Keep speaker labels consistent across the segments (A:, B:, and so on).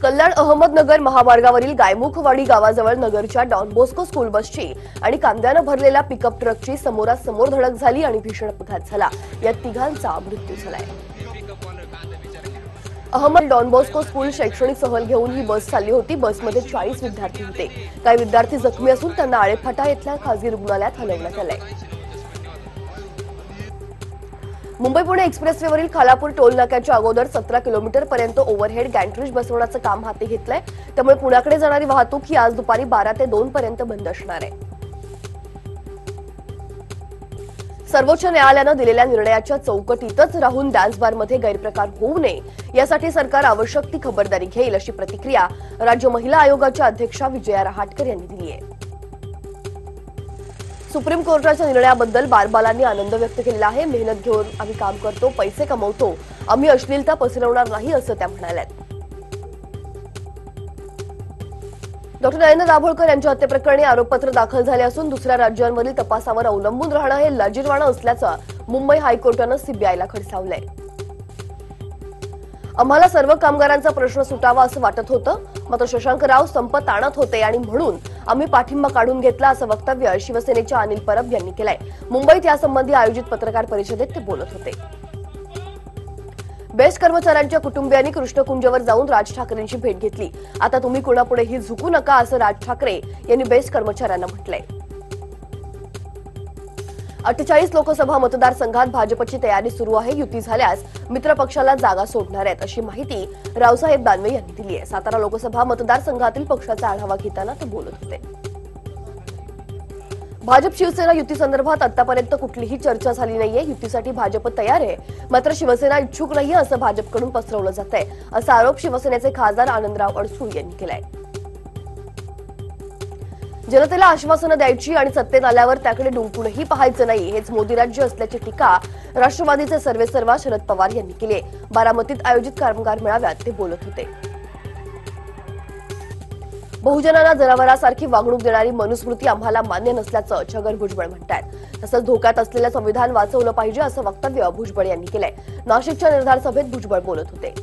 A: कल्याण अहमदनगर महामार्गावरील गायमुखवाडी गावाजवळ नगरच्या डॉन बॉस्को स्कूल बसची आणि कांद्यानं भरलेल्या पिकअप ट्रकची समोरासमोर धडक झाली आणि भीषण अपघात झाला। या तिघांचा मृत्यू झालाय। अहमद डॉन बॉस्को स्कूल शैक्षणिक सहल घेऊन ही बस चालली होती। बसमध्ये 40 विद्यार्थी होते। काही विद्यार्थी जखमी असून त्यांना आळेफाटा येथील खासगी रुग्णालयात हलवण्यात आले। मुंबई-पुणे एक्सप्रेसवेवरील खालापूर टोल नाक्याच्या अगोदर 17 किलोमीटर पर्यंत ओव्हरहेड गॅन्ट्रीज बसवण्याचं काम हाती घेतलंय। त्यामुळे पुण्याकडे जाणारी वाहतूक ही आज दुपारी 12 ते 2 पर्यंत बंद असणार आहे। सर्वोच्च न्यायालयानं दिलेल्या निर्णयाच्या चौकटीतच राहून डान्स बारमध्ये गैरप्रकार होऊ नये यासाठी सरकार आवश्यक ती खबरदारी घेईल अशी प्रतिक्रिया राज्य महिला आयोगाच्या अध्यक्षा विजया रहाटकर यांनी दिली आहे। सुप्रीम कोर्टाच्या निर्णयाबद्दल बारबालांनी आनंद व्यक्त केलेला आहे। मेहनत घेऊन आम्ही काम करतो, पैसे कमवतो, आम्ही अश्लीलता पसरवणार नाही असं त्या म्हणाल्या। डॉ. नयना दाभोळकर यांच्या हत्येप्रकरणी आरोपपत्र दाखल झाले असून दुसऱ्या राज्यांवरील तपासावर अवलंबून राहणं हे लाजिरवाणं असल्याचं मुंबई हायकोर्टानं सीबीआयला खडसावलंय। आम्हाला सर्व कामगारांचा प्रश्न सुटावा असं वाटत होतं, मात्र शशांकराव संप ताणत होते आणि म्हणून आम्ही पाठिंबा काढून घेतला असं वक्तव्य शिवसेनेच्या अनिल परब यांनी केलंय। मुंबईत यासंबंधी आयोजित पत्रकार परिषदेत ते बोलत होते। बेस्ट कर्मचाऱ्यांच्या कुटुंबियांनी कृष्णकुंजवर जाऊन राज ठाकरेंची भेट घेतली। आता तुम्ही कोणापुढेही झुकू नका असं राज ठाकरे यांनी बेस्ट कर्मचाऱ्यांना म्हटलंय। 48 लोकसभा मतदारसंघात भाजपची तयारी सुरू आहे। युती झाल्यास मित्र पक्षाला जागा सोडणार आहेत अशी माहिती रावसाहेब दानवे यांनी दिली आहे। सातारा लोकसभा मतदारसंघातील पक्षाचा आढावा घेताना ते बोलत होते। भाजप शिवसेना युती संदर्भात आतापर्यंत कुठलीही चर्चा झाली नाहीये। युतीसाठी भाजप तयार आहे, मात्र शिवसेना इच्छुक नाहीये असं भाजपकडून पसरवलं जात आहे असा आरोप शिवसेनेचे खासदार आनंदराव अडसूळ यांनी केलाय। जनतेला आश्वासनं द्यायची आणि सत्तेत आल्यावर त्याकडे डुंकूनही पाहायचं नाही, हेच मोदी राज्य असल्याची टीका राष्ट्रवादीचे सर्वेसर्वा शरद पवार यांनी केली आहे। बारामतीत आयोजित कामगार मेळाव्यात ते बोलत होते। बहुजनांना जनावरांसारखी वागणूक देणारी मनुस्मृती आम्हाला मान्य नसल्याचं छगन भुजबळ म्हणतात। तसंच धोक्यात असलेलं संविधान वाचवलं पाहिजे असं वक्तव्य भुजबळ यांनी केलंय। नाशिकच्या निर्धार सभेत भुजबळ बोलत होते।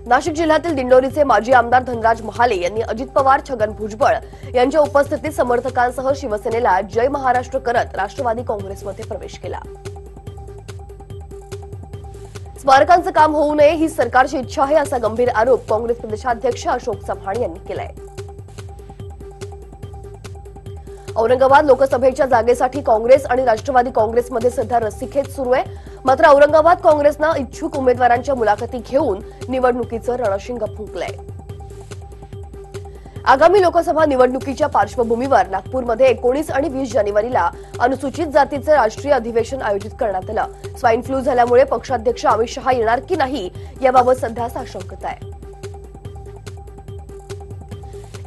A: नाशिक जिल्ह्यातील दिंडोरीचे माजी आमदार धनराज महाले यांनी अजित पवार, छगन भुजबळ यांच्या उपस्थितीत समर्थकांसह शिवसेनेला जय महाराष्ट्र करत राष्ट्रवादी काँग्रेसमध्ये प्रवेश केला। स्मारकांचं काम होऊ नये ही सरकारची इच्छा आहे असा गंभीर आरोप काँग्रेस प्रदेशाध्यक्ष अशोक चव्हाण यांनी केलाय। औरंगाबाद लोकसभेच्या जागेसाठी काँग्रेस आणि राष्ट्रवादी काँग्रेसमध्ये सध्या रस्सीखेच सुरू आहे। मात्र औरंगाबाद काँग्रेसनं इच्छुक उमेदवारांच्या मुलाखती घेऊन निवडणुकीचं रणशिंग फुंकलंय। आगामी लोकसभा निवडणुकीच्या पार्श्वभूमीवर नागपूरमध्ये 19 आणि 20 जानेवारीला अनुसूचित जातीचे राष्ट्रीय अधिवेशन आयोजित करण्यात आलं। स्वाईन फ्लू झाल्यामुळे पक्षाध्यक्ष अमित शहा येणार की नाही याबाबत सध्या साशंकता आहे।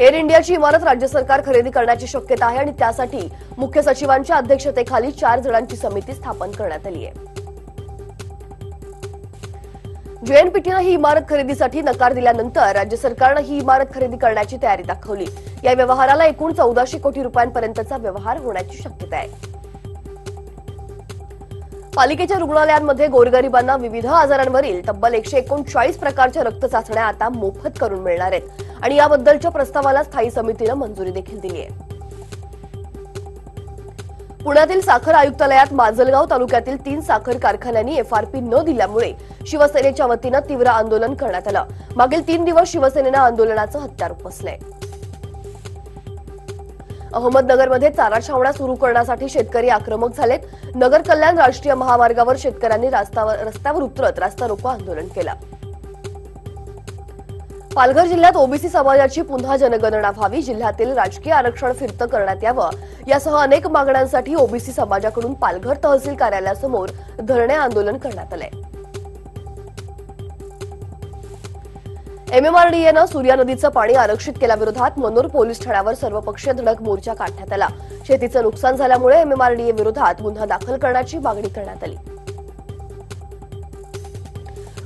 A: एअर इंडियाची इमारत राज्य सरकार खरेदी करण्याची शक्यता आहे आणि त्यासाठी मुख्य सचिवांच्या अध्यक्षतेखाली 4 जणांची समिती स्थापन करण्यात आली आहे। जेएनपीटीनं ही इमारत खरेदीसाठी नकार दिल्यानंतर राज्य सरकारनं ही इमारत खरेदी करण्याची तयारी दाखवली। या व्यवहाराला एकूण 1400 कोटी रुपयांपर्यंतचा व्यवहार होण्याची शक्यता आहे। पालिकेच्या रुग्णालयांमध्ये गोरगरिबांना विविध आजारांवरील तब्बल 139 प्रकारच्या रक्त चाचण्या आता मोफत करून मिळणार आहेत आणि याबद्दलच्या प्रस्तावाला स्थायी समितीनं मंजुरी देखील दिली आहे। पुण्यातील साखर आयुक्तालयात माजलगाव तालुक्यातील 3 साखर कारखान्यांनी एफआरपी न दिल्यामुळे शिवसेनेच्या वतीनं तीव्र आंदोलन करण्यात आलं। मागील 3 दिवस शिवसेनेनं आंदोलनाचं हत्यार उपसलंय। अहमदनगरमध्ये चारा छावण्या सुरू करण्यासाठी शेतकरी आक्रमक झालेत। नगर कल्याण राष्ट्रीय महामार्गावर शेतकऱ्यांनी रस्त्यावर उतरत रास्ता रोको आंदोलन केलं। पालघर जिल्ह्यात ओबीसी समाजाची पुन्हा जनगणना व्हावी, जिल्ह्यातील राजकीय आरक्षण फिरतं करण्यात यावं यासह अनेक मागण्यांसाठी ओबीसी समाजाकडून पालघर तहसील कार्यालयासमोर धरणे आंदोलन करण्यात आलंय। एमएमआरडीएनं सूर्या नदीचं पाणी आरक्षित केल्याविरोधात मनोर पोलीस ठाण्यावर सर्वपक्षीय धडक मोर्चा काढण्यात आला। शेतीचं नुकसान झाल्यामुळे एमएमआरडीए विरोधात गुन्हा दाखल करण्याची मागणी करण्यात आली।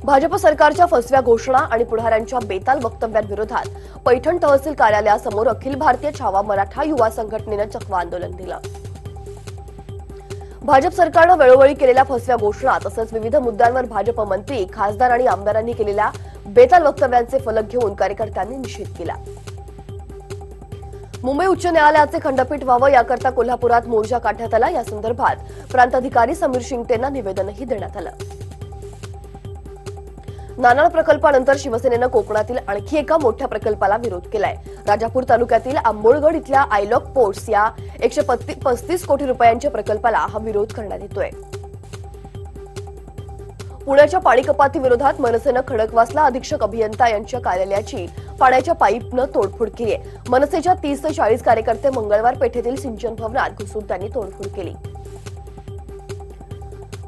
A: भाजप सरकारच्या फसव्या घोषणा आणि पुढाऱ्यांच्या बेताल वक्तव्यांविरोधात पैठण तहसील कार्यालयासमोर अखिल भारतीय छावा मराठा युवा संघटनेनं चक्वा आंदोलन दिलं। भाजप सरकारनं वेळोवेळी केलेल्या फसव्या घोषणा तसंच विविध मुद्द्यांवर भाजप मंत्री, खासदार आणि आमदारांनी केलेल्या बेताल वक्तव्यांचे फलक घेऊन कार्यकर्त्यांनी निषेध केला. मुंबई उच्च न्यायालयाचे खंडपीठ व्हावं याकरता कोल्हापुरात मोर्चा काढण्यात आला. या संदर्भात प्रांताधिकारी समीर शिंगटेंना निवेदनही देण्यात आलं. नाणार प्रकल्पानंतर शिवसेनेनं कोकणातील आणखी एका मोठ्या प्रकल्पाला विरोध केलाय. राजापूर तालुक्यातील आंबोळगड इथल्या आयलॉग पोर्ट्स या 135 कोटी रुपयांच्या प्रकल्पाला हा विरोध करण्यात येतोय. पुण्याच्या पाणी कपाती विरोधात मनसेनं खडकवासला अधीक्षक अभियंता यांच्या कार्यालयाची पाण्याच्या पाईपनं तोडफोड केली आहे. मनसेच्या 30 ते 40 कार्यकर्ते मंगळवार पेठेतील सिंचन भवनात घुसून त्यांनी तोडफोड केली.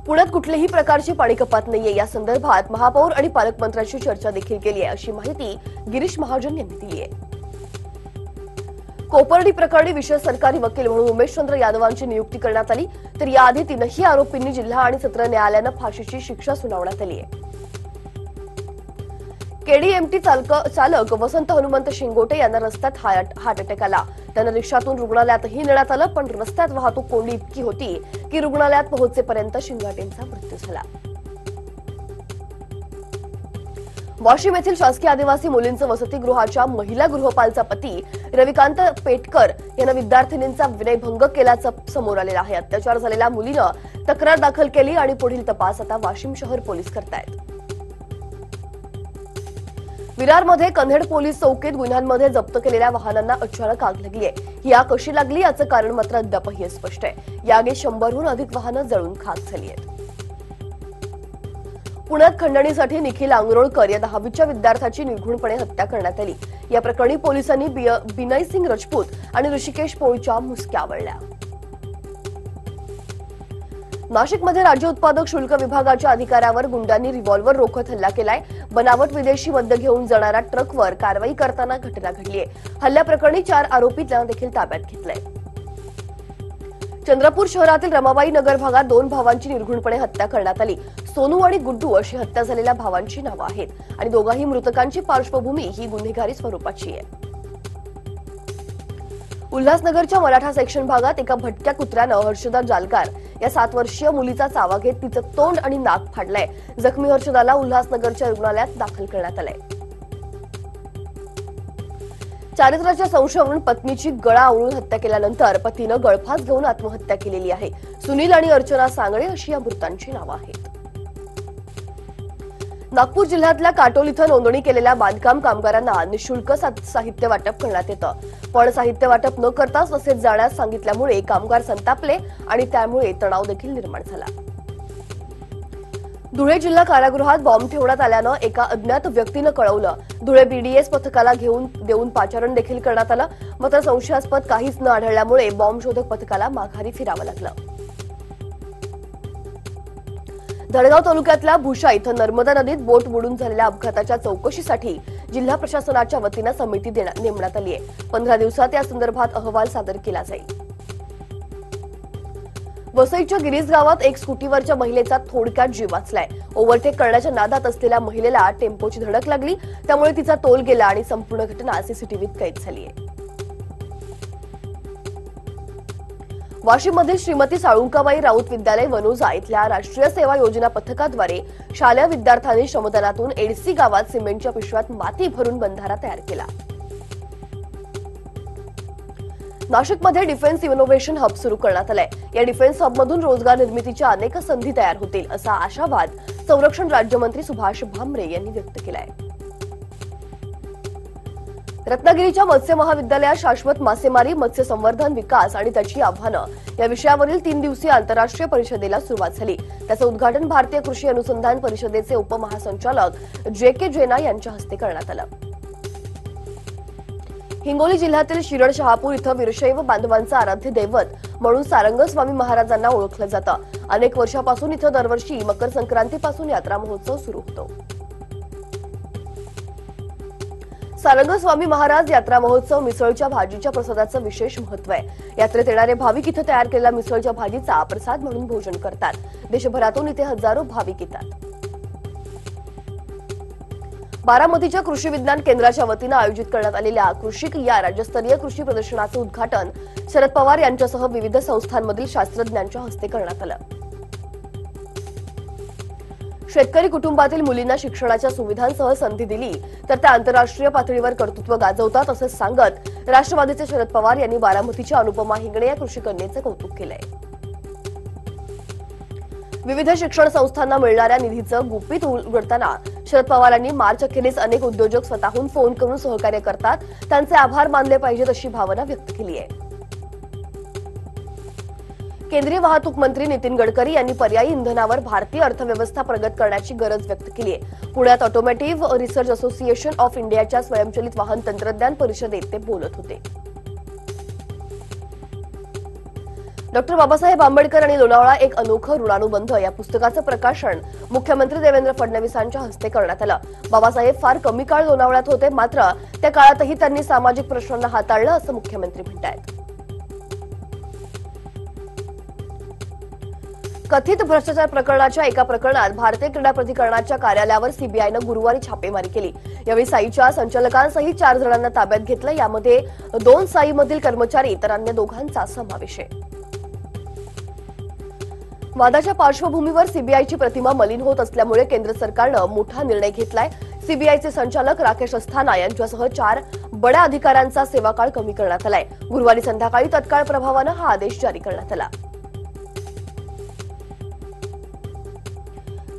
A: पुण्यात कुठल्याही प्रकारची पाणी कपात नाहीये. या संदर्भात महापौर आणि पालकमंत्र्यांशी चर्चा देखील केली आहे, अशी माहिती गिरीश महाजन यांनी दिली आहे. कोपर्डी प्रकरणी विशेष सरकारी वकील म्हणून उमेशचंद्र यादवांची नियुक्ती करण्यात आली. तर याआधी तीनही आरोपींनी जिल्हा आणि सत्र न्यायालयानं फाशीची शिक्षा सुनावण्यात आली आहे. केडीएमटी चालक वसंत हनुमंत शिंगोटे यांना रस्त्यात हार्ट अटॅक आला. त्यांना रिक्षातून रुग्णालयातही नेण्यात आलं, पण रस्त्यात वाहतूक कोंडी इतकी होती की रुग्णालयात पोहोचेपर्यंत शिंगाटेंचा मृत्यू झाला. वाशिम येथील शासकीय आदिवासी मुलींचं वसतिगृहाच्या महिला गृहपालचा पती रविकांत पेटकर यांना विद्यार्थिनींचा विनयभंग केल्याचं समोर आलेलं आहे. अत्याचार झालेल्या मुलीनं तक्रार दाखल केली आणि पुढील तपास आता वाशिम शहर पोलीस करतायत. विरारमध्ये कन्हेड पोलीस चौकीत गुन्ह्यांमध्ये जप्त केलेल्या वाहनांना अचानक आग लागली आहे. ही आग कशी लागली याचं कारण मात्र अद्यापही अस्पष्ट आहे. या आगीत 100हून अधिक वाहनं जळून खाक झाली आहेत. पुण्यात खंडणीसाठी निखिल आंगरोळकर या 10वीच्या विद्यार्थ्याची निर्घृणपणे हत्या करण्यात आली. या प्रकरणी पोलिसांनी बिनय सिंग राजपूत आणि ऋषिकेश पोळच्या मुसक्या आवळल्या. नाशिकमध्ये राज्य उत्पादक शुल्क विभागाच्या अधिकाऱ्यावर गुंडांनी रिव्हॉल्व्हर रोखत हल्ला केलाय. बनावट विदेशी मद्य घेऊन जाणाऱ्या ट्रकवर कारवाई करताना घटना घडली आहे. हल्ल्याप्रकरणी 4 आरोपींना देखील ताब्यात घेतलंय. चंद्रपूर शहरातील रमाबाई नगर भागात 2 भावांची निर्घृणपणे हत्या करण्यात आली. सोनू आणि गुड्डू अशी हत्या झालेल्या भावांची नावं आहेत आणि दोघाही मृतकांची पार्श्वभूमी ही गुन्हेगारी स्वरूपाची आहे. उल्हासनगरच्या मराठा सेक्शन भागात एका भटक्या कुत्र्यानं हर्षदा जालकार या 7 वर्षीय मुलीचा चावा घेत तिचं तोंड आणि नाक फाडलंय. जखमी हर्षदाला उल्हासनगरच्या रुग्णालयात दाखल करण्यात आलंय. चारित्र्याच्या संशयावरून पत्नीची गळा आवळून हत्या केल्यानंतर पतीनं गळफास घेऊन आत्महत्या केलेली आहे. सुनील आणि अर्चना सांगळे अशी या मृतांची नावं आहेत. नागपूर जिल्ह्यातल्या काटोल इथं नोंदणी केलेल्या बांधकाम कामगारांना निःशुल्क साहित्य वाटप करण्यात येतं. पण साहित्य वाटप न करताच तसेच जाण्यास सांगितल्यामुळे कामगार संतापले आणि त्यामुळे तणाव देखील निर्माण झाला. धुळे जिल्हा कारागृहात बॉम्ब ठेवण्यात आल्यानं एका अज्ञात व्यक्तीनं कळवलं. धुळे बीडीएस पथकाला देऊन पाचारण देखील करण्यात आलं. मात्र संशयास्पद काहीच न आढळल्यामुळे बॉम्ब शोधक पथकाला माघारी फिरावं लागलं. धडगाव तालुक्यातल्या भुशा इथं नर्मदा नदीत बोट बुडून झालेल्या अपघाताच्या चौकशीसाठी जिल्हा प्रशासनाच्या वतीनं समिती नेमण्यात आली आहे. 15 दिवसात या संदर्भात अहवाल सादर केला जाईल. वसईच्या गिरीज गावात एक स्कूटीवरच्या महिलेचा थोडक्यात जीव वाचलाय. ओव्हरटेक करण्याच्या नादात असलेल्या महिलेला टेम्पोची धडक लागली, त्यामुळे तिचा तोल गेला आणि संपूर्ण घटना सीसीटीव्हीत कैद झाली आहे. वाशिममधील श्रीमती साळुंकाबाई राऊत विद्यालय वनोजा इथल्या राष्ट्रीय सेवा योजना पथकाद्वारे शालेय विद्यार्थ्यांनी श्रमदानातून एडसी गावात सिमेंटच्या पिशव्यात माती भरून बंधारा तयार केला. नाशिकमध्ये डिफेन्स इनोव्हेशन हब सुरू करण्यात आलंय. या डिफेन्स हबमधून रोजगार निर्मितीच्या अनेक संधी तयार होतील असा आशावाद संरक्षण राज्यमंत्री सुभाष भामरे यांनी व्यक्त केलाय. रत्नागिरीच्या मत्स्य महाविद्यालयात शाश्वत मासेमारी, मत्स्य संवर्धन, विकास आणि त्याची आव्हानं या विषयावरील 3 दिवसीय आंतरराष्ट्रीय परिषदेला सुरुवात झाली. त्याचं उद्घाटन भारतीय कृषी अनुसंधान परिषदेचे उपमहासंचालक जे.के. जेना यांच्या हस्ते करण्यात आलं. हिंगोली जिल्ह्यातील शिरड शहापूर इथं वीरशैव बांधवांचं आराध्य दैवत म्हणून सारंग स्वामी महाराजांना ओळखलं जातं. अनेक वर्षापासून इथं दरवर्षी मकर संक्रांतीपासून यात्रा महोत्सव सुरू होतो. सारंग स्वामी महाराज यात्रा महोत्सव मिसळच्या भाजीच्या प्रसादाचं विशेष महत्व आहे. यात्रेत येणारे भाविक इथं तयार केलेल्या मिसळच्या भाजीचा प्रसाद म्हणून भोजन करतात. देशभरातून इथे हजारो भाविक येतात. बारामतीच्या कृषी विज्ञान केंद्राच्या वतीनं आयोजित करण्यात आलेल्या कृषिक या राज्यस्तरीय कृषी प्रदर्शनाचं उद्घाटन शरद पवार यांच्यासह विविध संस्थांमधील शास्त्रज्ञांच्या हस्ते करण्यात आलं. शेतकरी कुटुंबातील मुलींना शिक्षणाच्या सुविधांसह संधी दिली तर त्या आंतरराष्ट्रीय पातळीवर कर्तृत्व गाजवतात असं सांगत राष्ट्रवादीचे शरद पवार यांनी बारामतीच्या अनुपमा हिंगणे या कृषी कन्येचं कौतुक केलंय. विविध शिक्षण संस्थांना मिळणाऱ्या निधीचं गुपित उघडताना शरद पवारांनी मार्च अखेरीस अनेक उद्योजक स्वतःहून फोन करून सहकार्य करतात, त्यांचे आभार मानले पाहिजेत अशी भावना व्यक्त केली आहे. केंद्रीय वाहतूक मंत्री नितीन गडकरी यांनी पर्यायी इंधनावर भारतीय अर्थव्यवस्था प्रगत करण्याची गरज व्यक्त केली आहे. पुण्यात ऑटोमोटिव्ह रिसर्च असोसिएशन ऑफ इंडियाच्या स्वयंचलित वाहन तंत्रज्ञान परिषदेत ते बोलत होते. डॉक्टर बाबासाहेब आंबेडकर आणि लोणावळा एक अनोखं ऋणानुबंध या पुस्तकाचं प्रकाशन मुख्यमंत्री देवेंद्र फडणवीसांच्या हस्ते करण्यात आलं. बाबासाहेब फार कमी काळ लोणावळ्यात होते, मात्र त्या काळातही त्यांनी सामाजिक प्रश्नांना हाताळलं असं मुख्यमंत्री म्हणतात. कथित भ्रष्टाचार प्रकरणाच्या एका प्रकरणात भारतीय क्रीडा प्राधिकरणाच्या कार्यालयावर सीबीआयनं गुरुवारी छापेमारी केली. यावेळी साईच्या संचालकांसहित 4 जणांना ताब्यात घेतलं. यामध्ये 2 साईमधील कर्मचारी तर अन्य 2घांचा समावेश आहे. वादाच्या पार्श्वभूमीवर सीबीआयची प्रतिमा मलिन होत असल्यामुळे केंद्र सरकारनं मोठा निर्णय घेतलाय. सीबीआयचे संचालक राकेश अस्थाना यांच्यासह 4 बड्या अधिकाऱ्यांचा सेवाकाळ कमी करण्यात आलाय. गुरुवारी संध्याकाळी तत्काळ प्रभावानं हा आदेश जारी करण्यात आला.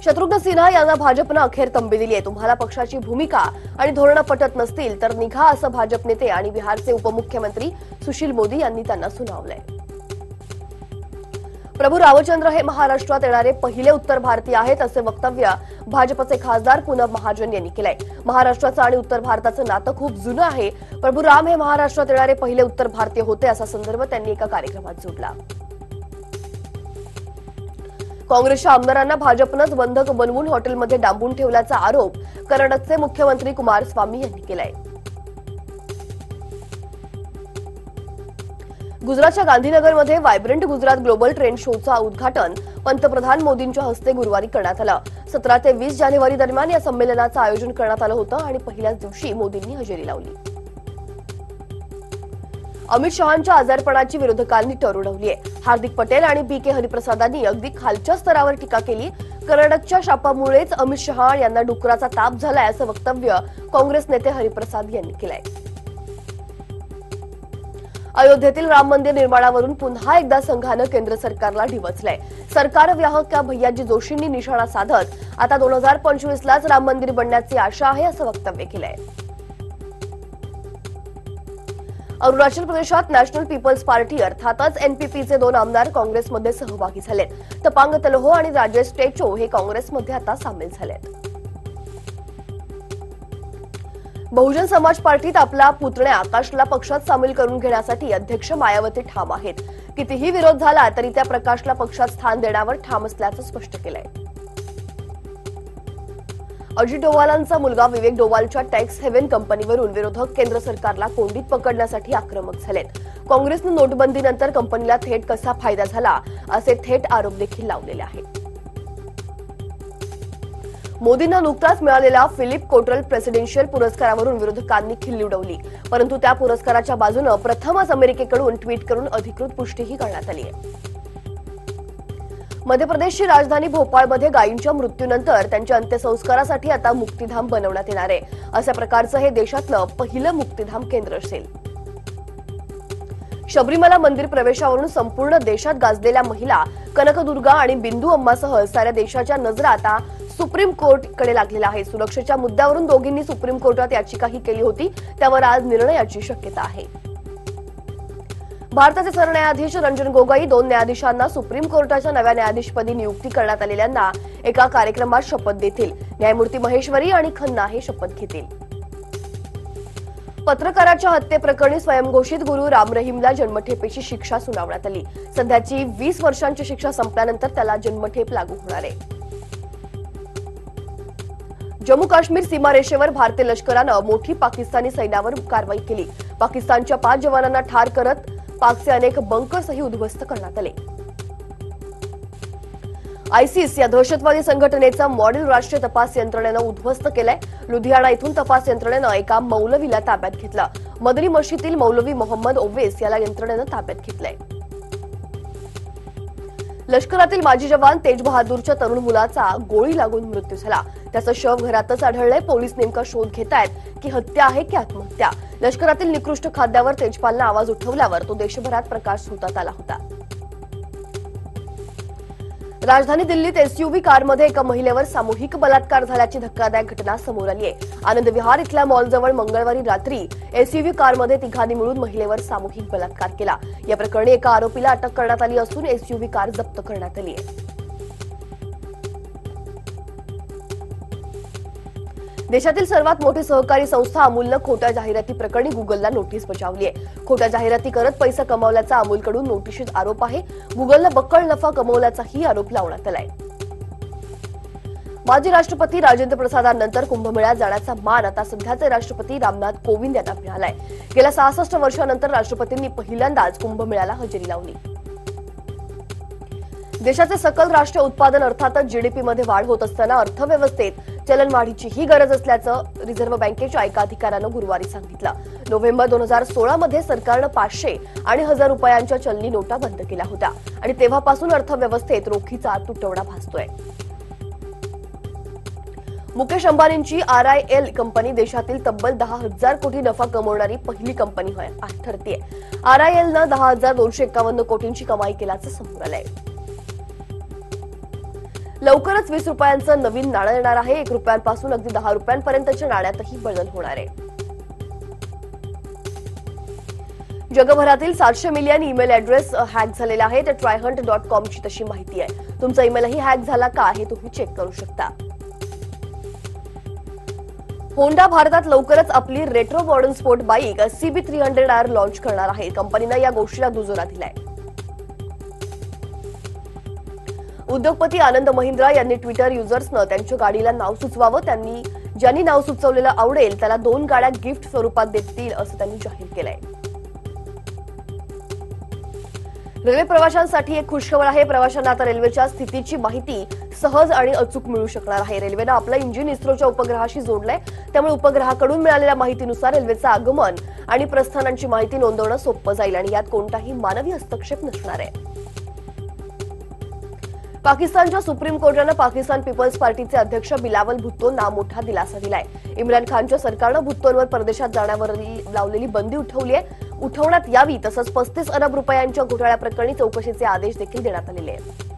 A: शत्रुघ्न सिन्हा यांना भाजपनं अखेर तंबी दिली आहे. तुम्हाला पक्षाची भूमिका आणि धोरणं पटत नसतील तर निघा असं भाजप नेते आणि बिहारचे उपमुख्यमंत्री सुशील मोदी यांनी त्यांना सुनावलंय. प्रभू रामचंद्र हे महाराष्ट्रात येणारे पहिले उत्तर भारतीय आहेत असे वक्तव्य भाजपचे खासदार पूनम महाजन यांनी केलंय. महाराष्ट्राचं आणि उत्तर भारताचं नातं खूप जुनं आहे. प्रभू राम हे महाराष्ट्रात येणारे पहिले उत्तर भारतीय होते असा संदर्भ त्यांनी एका कार्यक्रमात जोडला. काँग्रेसच्या आमदारांना भाजपनंच बंधक बनवून हॉटेलमध्ये डांबून ठेवल्याचा आरोप कर्नाटकचे मुख्यमंत्री कुमारस्वामी यांनी केलाय. गुजरातच्या गांधीनगरमध्ये व्हायब्रंट गुजरात ग्लोबल ट्रेंड शोचं उद्घाटन पंतप्रधान मोदींच्या हस्ते गुरुवारी करण्यात आलं. 17 ते 20 जानेवारी दरम्यान या संमेलनाचं आयोजन करण्यात आलं होतं आणि पहिल्याच दिवशी मोदींनी हजेरी लावली. अमित शहांच्या आजारपणाची विरोधकांनी टर उडवली आहे. हार्दिक पटेल आणि बी.के. हरिप्रसादांनी अगदी खालच्या स्तरावर टीका केली. कर्नाटकच्या शापामुळेच अमित शहा यांना डुकराचा ताप झालाय असं वक्तव्य काँग्रेस नेते हरिप्रसाद यांनी केलंय. अयोध्येतील राम मंदिर निर्माणावरून पुन्हा एकदा संघानं केंद्र सरकारला डिवचलंय. सरकार व्याहक्या भैयाजी जोशींनी निशाणा साधत आता 2025लाच राम मंदिर बनण्याची आशा आहे असं वक्तव्य केलंय. अरुणाचल प्रदेशात नॅशनल पीपल्स पार्टी अर्थातच एनपीपीचे 2 आमदार काँग्रेसमध्ये सहभागी झालेत. तपांग तलहो आणि राजेश टेचो हे काँग्रेसमध्ये आता सामील झालेत. बहुजन समाज पार्टीत आपला पुतण्या आकाशला पक्षात सामील करून घेण्यासाठी अध्यक्ष मायावती ठाम आहेत. कितीही विरोध झाला तरी त्या प्रकाशला पक्षात स्थान देण्यावर ठाम असल्याचं स्पष्ट केलंय. अजित डोवालांचा मुलगा विवेक डोवालच्या टॅक्स हेवन कंपनीवरून विरोधक केंद्र सरकारला कोंडीत पकडण्यासाठी आक्रमक झालेत. काँग्रेसनं नोटबंदीनंतर कंपनीला थेट कसा फायदा झाला असे थेट आरोप देखील लावलेले आहेत. मोदींना नुकताच मिळालेला फिलिप कोटरल प्रेसिडेन्शियल पुरस्कारावरून विरोधकांनी खिल्ली उडवली. परंतु त्या पुरस्काराच्या बाजूनं प्रथमच अमेरिकेकडून ट्विट करून अधिकृत पुष्टीही करण्यात आली आहे. मध्य प्रदेशची राजधानी भोपाळमध्ये गायींच्या मृत्यूनंतर त्यांच्या अंत्यसंस्कारासाठी आता मुक्तिधाम बनवण्यात येणार आहे. अशा प्रकारचं हे देशातलं पहिलं मुक्तिधाम केंद्र असेल. शबरीमला मंदिर प्रवेशावरून संपूर्ण देशात गाजलेल्या महिला कनकदुर्गा आणि बिंदू अम्मासह साऱ्या देशाच्या नजरा आता सुप्रीम कोर्टाकडे लागलेल्या आहेत. सुरक्षेच्या मुद्द्यावरून दोघींनी सुप्रीम कोर्टात याचिकाही केली होती. त्यावर आज निर्णयाची शक्यता आहे. भारताचे सरन्यायाधीश रंजन गोगोई 2 न्यायाधीशांना सुप्रीम कोर्टाच्या नव्या न्यायाधीशपदी नियुक्ती करण्यात आलेल्यांना एका कार्यक्रमात शपथ देतील. न्यायमूर्ती महेश्वरी आणि खन्ना हे शपथ घेतील. पत्रकाराच्या हत्येप्रकरणी स्वयंघोषित गुरु राम रहीमला जन्मठेपेची शिक्षा सुनावण्यात आली. सध्याची 20 वर्षांची शिक्षा संपल्यानंतर त्याला जन्मठेप लागू होणार आहे. जम्मू काश्मीर सीमारेषेवर भारतीय लष्करानं मोठी पाकिस्तानी सैन्यावर कारवाई केली. पाकिस्तानच्या 5 जवानांना ठार करत पाकचे अनेक बंकर्सही उद्ध्वस्त करण्यात आले. आयसिस या दहशतवादी संघटनेचा मॉडेल राष्ट्रीय तपास यंत्रणेनं उद्ध्वस्त केलाय. लुधियाना इथून तपास यंत्रणेनं एका मौलवीला ताब्यात घेतलं. मदनी मशीदीतील मौलवी मोहम्मद ओवेस याला यंत्रणेनं ताब्यात घेतलंय. लष्करातील माजी जवान तेज बहादूरच्या तरुण मुलाचा गोळी लागून मृत्यू झाला. त्याचं शव घरातच आढळलंय. पोलीस नेमका शोध घेतायत की हत्या आहे की आत्महत्या. लष्करातील निकृष्ट खाद्यावर तेजपालनं आवाज उठवल्यावर तो देशभरात प्रकाशझोतात आला होता. राजधानी दिल्लीत एसयूव्ही कारमध्ये एका महिलेवर सामूहिक बलात्कार झाल्याची धक्कादायक घटना समोर आली आहे. आनंद विहार इथल्या मॉलजवळ मंगळवारी रात्री एसयूव्ही कारमध्ये तिघांनी मिळून महिलेवर सामूहिक बलात्कार केला. या प्रकरणी एका आरोपीला अटक करण्यात आली असून एसयूव्ही कार जप्त करण्यात आली आहे. देशातील सर्वात मोठी सहकारी संस्था अमूलनं खोट्या जाहिराती प्रकरणी गुगलला नोटीस बजावली आहे. खोट्या जाहिराती करत पैसा कमावल्याचा अमूलकडून नोटीशीत आरोप आहे. गुगलनं बक्कळ नफा कमावल्याचाही आरोप लावण्यात आलाय. माजी राष्ट्रपती राजेंद्र प्रसादांनंतर कुंभमेळ्यात जाण्याचा मान आता सध्याचे राष्ट्रपती रामनाथ कोविंद यांना मिळालाय. गेल्या 66 वर्षांनंतर राष्ट्रपतींनी पहिल्यांदाच कुंभमेळ्याला हजेरी लावली. देशाचे सकल राष्ट्रीय उत्पादन अर्थातच जीडीपीमध्ये वाढ होत असताना अर्थव्यवस्थेत चलनवाढीचीही गरज असल्याचं रिझर्व्ह बँकेच्या एका अधिकाऱ्यानं गुरुवारी सांगितलं. नोव्हेंबर 2016 मध्ये सरकारनं 500 आणि 1000 रुपयांच्या चलनी नोटा बंद केल्या होत्या आणि तेव्हापासून अर्थव्यवस्थेत रोखीचा तुटवडा भासतोय. मुकेश अंबानींची RIL कंपनी देशातील तब्बल 10,000 कोटी नफा कमवणारी पहिली कंपनी ठरतेय. RILनं 10,251 कोटींची कमाई केल्याचं समोर आलंय. लवकरच 20 रुपयांचं नवीन नाणं येणार आहे. 1 रुपयांपासून अगदी 10 रुपयांपर्यंतच्या नाण्यातही बदल होणार आहे. जगभरातील 700 मिलियन ईमेल ऍड्रेस हॅक झालेला आहे. त्या tryhunt.com ची तशी माहिती आहे. तुमचा ईमेलही हॅक झाला का हे तुम्ही चेक करू शकता. होंडा भारतात लवकरच आपली retro modern sport bike CB300R launch करणार आहे. कंपनीनं या गोष्टीला दुजोरा दिलाय. उद्योगपती आनंद महिंद्रा यांनी ट्विटर युजर्सनं त्यांच्या गाडीला नाव सुचवावं. ज्यांनी नाव सुचवलेलं आवडेल त्याला 2 गाड्या गिफ्ट स्वरूपात देतील असं त्यांनी जाहीर केलंय. रेल्वे प्रवाशांसाठी एक खुशखबर आहे. प्रवाशांना आता रेल्वेच्या स्थितीची माहिती सहज आणि अचूक मिळू शकणार आहे. रेल्वेनं आपलं इंजिन इस्रोच्या उपग्रहाशी जोडलंय. त्यामुळे उपग्रहाकडून मिळालेल्या माहितीनुसार रेल्वेचं आगमन आणि प्रस्थानांची माहिती नोंदवणं सोपं जाईल आणि यात कोणताही मानवी हस्तक्षेप नसणार आहे. पाकिस्तानच्या सुप्रीम कोर्टानं पाकिस्तान पीपल्स पार्टीचे अध्यक्ष बिलावल भुट्टोंना मोठा दिलासा दिलाय. इम्रान खानच्या सरकारनं भुट्टोंवर परदेशात जाण्यावर लावलेली बंदी उठवण्यात यावी तसंच 35 अरब रुपयांच्या घोटाळ्याप्रकरणी चौकशीचे आदेश देखील देण्यात आलेले आहेत.